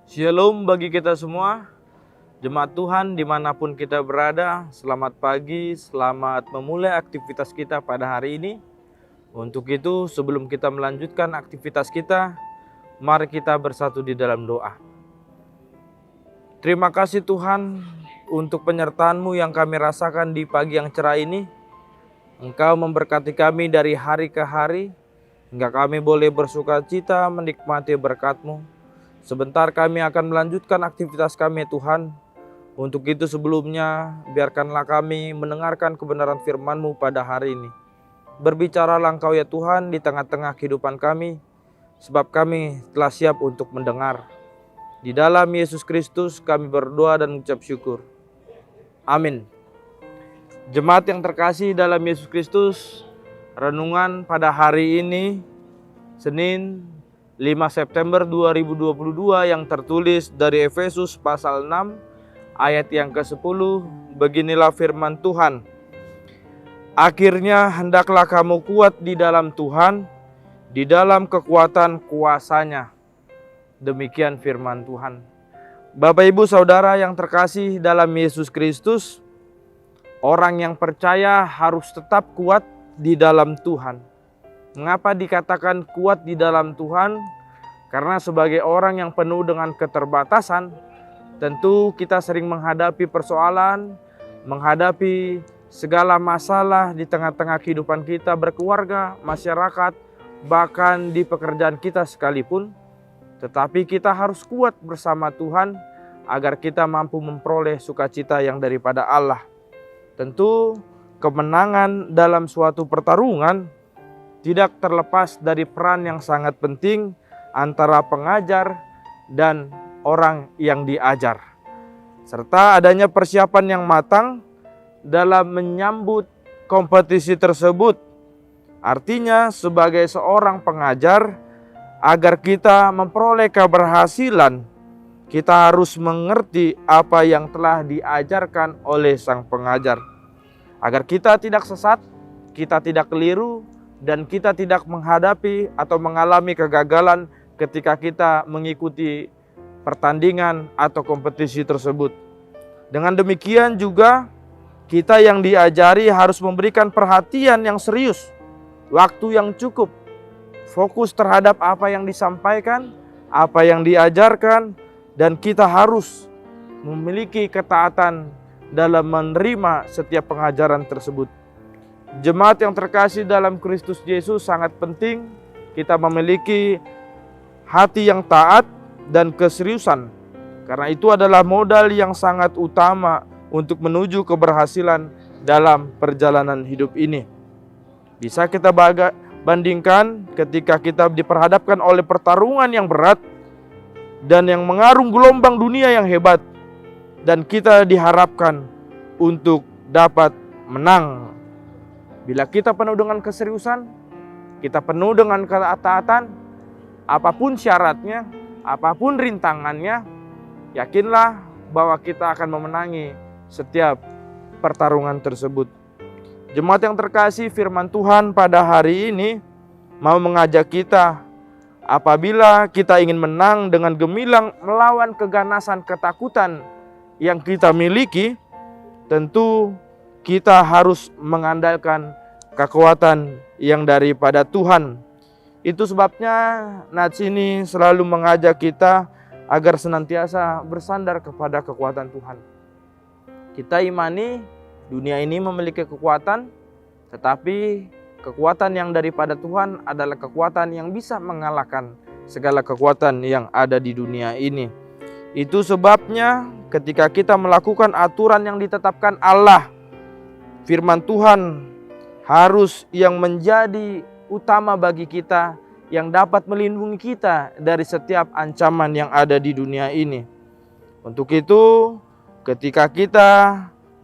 Shalom bagi kita semua, jemaat Tuhan dimanapun kita berada. Selamat pagi, selamat memulai aktivitas kita pada hari ini. Untuk itu sebelum kita melanjutkan aktivitas kita, mari kita bersatu di dalam doa. Terima kasih Tuhan untuk penyertaan-Mu yang kami rasakan di pagi yang cerah ini. Engkau memberkati kami dari hari ke hari, hingga kami boleh bersuka cita menikmati berkat-Mu. Sebentar kami akan melanjutkan aktivitas kami Tuhan. Untuk itu sebelumnya biarkanlah kami mendengarkan kebenaran firman-Mu pada hari ini. Berbicaralah Engkau ya Tuhan di tengah-tengah kehidupan kami, sebab kami telah siap untuk mendengar. Di dalam Yesus Kristus kami berdoa dan mengucap syukur. Amin. Jemaat yang terkasih dalam Yesus Kristus, renungan pada hari ini Senin 5 September 2022 yang tertulis dari Efesus pasal 6 ayat yang ke-10. Beginilah firman Tuhan. Akhirnya hendaklah kamu kuat di dalam Tuhan, di dalam kekuatan kuasa-Nya. Demikian firman Tuhan. Bapak Ibu Saudara yang terkasih dalam Yesus Kristus, orang yang percaya harus tetap kuat di dalam Tuhan. Mengapa dikatakan kuat di dalam Tuhan? Karena sebagai orang yang penuh dengan keterbatasan, tentu kita sering menghadapi persoalan, menghadapi segala masalah di tengah-tengah kehidupan kita berkeluarga, masyarakat, bahkan di pekerjaan kita sekalipun. Tetapi kita harus kuat bersama Tuhan agar kita mampu memperoleh sukacita yang daripada Allah. Tentu kemenangan dalam suatu pertarungan tidak terlepas dari peran yang sangat penting antara pengajar dan orang yang diajar, serta adanya persiapan yang matang dalam menyambut kompetisi tersebut. Artinya sebagai seorang pengajar, agar kita memperoleh keberhasilan, kita harus mengerti apa yang telah diajarkan oleh sang pengajar, agar kita tidak sesat, kita tidak keliru, dan kita tidak menghadapi atau mengalami kegagalan ketika kita mengikuti pertandingan atau kompetisi tersebut. Dengan demikian juga kita yang diajari harus memberikan perhatian yang serius, waktu yang cukup, fokus terhadap apa yang disampaikan, apa yang diajarkan, dan kita harus memiliki ketaatan dalam menerima setiap pengajaran tersebut. Jemaat yang terkasih dalam Kristus Yesus, sangat penting kita memiliki hati yang taat dan keseriusan, karena itu adalah modal yang sangat utama untuk menuju keberhasilan dalam perjalanan hidup ini. Bisa kita bandingkan ketika kita diperhadapkan oleh pertarungan yang berat dan yang mengarung gelombang dunia yang hebat, dan kita diharapkan untuk dapat menang. Bila kita penuh dengan keseriusan, kita penuh dengan ketaatan, apapun syaratnya, apapun rintangannya, yakinlah bahwa kita akan memenangi setiap pertarungan tersebut. Jemaat yang terkasih, firman Tuhan pada hari ini mau mengajak kita, apabila kita ingin menang dengan gemilang melawan keganasan ketakutan yang kita miliki, tentu kita harus mengandalkan kekuatan yang daripada Tuhan. Itu sebabnya nats ini selalu mengajak kita agar senantiasa bersandar kepada kekuatan Tuhan. Kita imani dunia ini memiliki kekuatan, tetapi kekuatan yang daripada Tuhan adalah kekuatan yang bisa mengalahkan segala kekuatan yang ada di dunia ini. Itu sebabnya ketika kita melakukan aturan yang ditetapkan Allah, firman Tuhan harus yang menjadi utama bagi kita, yang dapat melindungi kita dari setiap ancaman yang ada di dunia ini. Untuk itu, ketika kita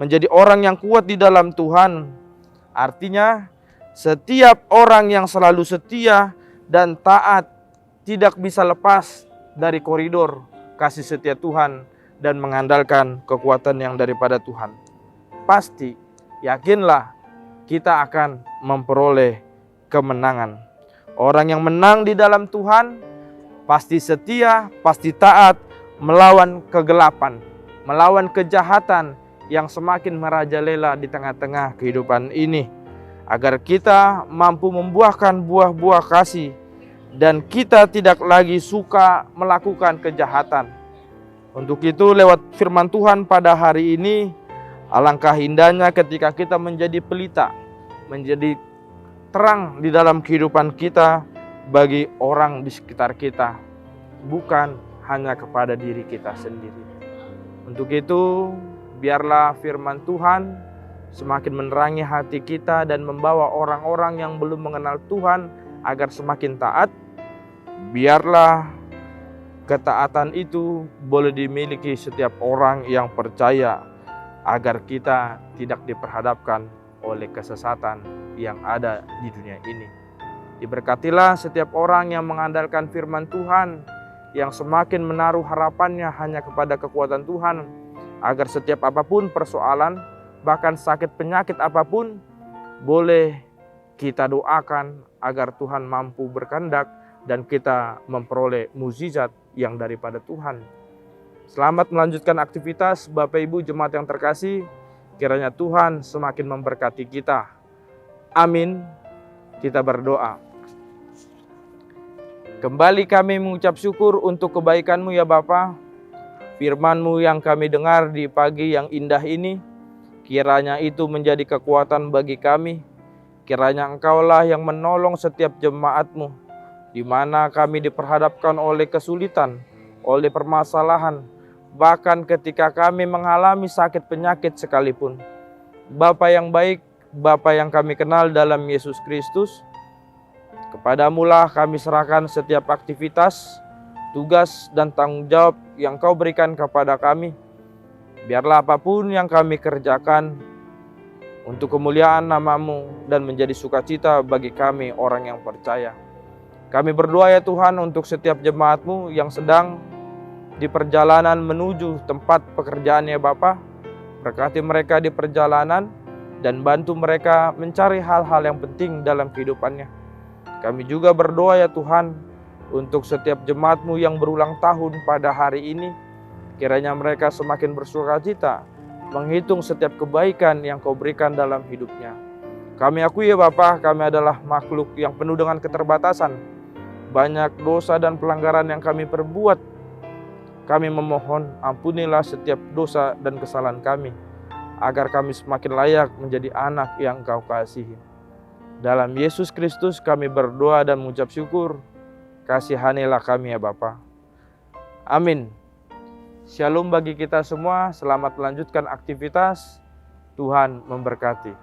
menjadi orang yang kuat di dalam Tuhan, artinya setiap orang yang selalu setia dan taat tidak bisa lepas dari koridor kasih setia Tuhan dan mengandalkan kekuatan yang daripada Tuhan. Pasti, yakinlah kita akan memperoleh kemenangan. Orang yang menang di dalam Tuhan pasti setia, pasti taat, melawan kegelapan, melawan kejahatan yang semakin merajalela di tengah-tengah kehidupan ini, agar kita mampu membuahkan buah-buah kasih dan kita tidak lagi suka melakukan kejahatan. Untuk itu, lewat firman Tuhan pada hari ini, alangkah indahnya ketika kita menjadi pelita, menjadi terang di dalam kehidupan kita bagi orang di sekitar kita, bukan hanya kepada diri kita sendiri. Untuk itu, biarlah firman Tuhan semakin menerangi hati kita dan membawa orang-orang yang belum mengenal Tuhan agar semakin taat. Biarlah ketaatan itu boleh dimiliki setiap orang yang percaya, agar kita tidak diperhadapkan oleh kesesatan yang ada di dunia ini. Diberkatilah setiap orang yang mengandalkan firman Tuhan, yang semakin menaruh harapannya hanya kepada kekuatan Tuhan, agar setiap apapun persoalan, bahkan sakit penyakit apapun, boleh kita doakan agar Tuhan mampu berkehendak dan kita memperoleh mukjizat yang daripada Tuhan. Selamat melanjutkan aktivitas Bapak Ibu jemaat yang terkasih. Kiranya Tuhan semakin memberkati kita. Amin. Kita berdoa. Kembali kami mengucap syukur untuk kebaikan-Mu ya Bapa. Firman-Mu yang kami dengar di pagi yang indah ini, kiranya itu menjadi kekuatan bagi kami. Kiranya Engkaulah yang menolong setiap jemaat-Mu, di mana kami diperhadapkan oleh kesulitan, oleh permasalahan, bahkan ketika kami mengalami sakit penyakit sekalipun. Bapa yang baik, Bapa yang kami kenal dalam Yesus Kristus, kepadamu-lah kami serahkan setiap aktivitas, tugas, dan tanggung jawab yang Kau berikan kepada kami. Biarlah apapun yang kami kerjakan untuk kemuliaan nama-Mu dan menjadi sukacita bagi kami orang yang percaya. Kami berdoa ya Tuhan untuk setiap jemaat-Mu yang sedang di perjalanan menuju tempat pekerjaannya Bapa. Berkati mereka di perjalanan dan bantu mereka mencari hal-hal yang penting dalam kehidupannya. Kami juga berdoa ya Tuhan untuk setiap jemaat-Mu yang berulang tahun pada hari ini. Kiranya mereka semakin bersukacita menghitung setiap kebaikan yang Kau berikan dalam hidupnya. Kami akui ya Bapa, kami adalah makhluk yang penuh dengan keterbatasan. Banyak dosa dan pelanggaran yang kami perbuat. Kami memohon ampunilah setiap dosa dan kesalahan kami, agar kami semakin layak menjadi anak yang Kau kasihi. Dalam Yesus Kristus kami berdoa dan mengucap syukur. Kasihanilah kami ya Bapa. Amin. Shalom bagi kita semua. Selamat melanjutkan aktivitas. Tuhan memberkati.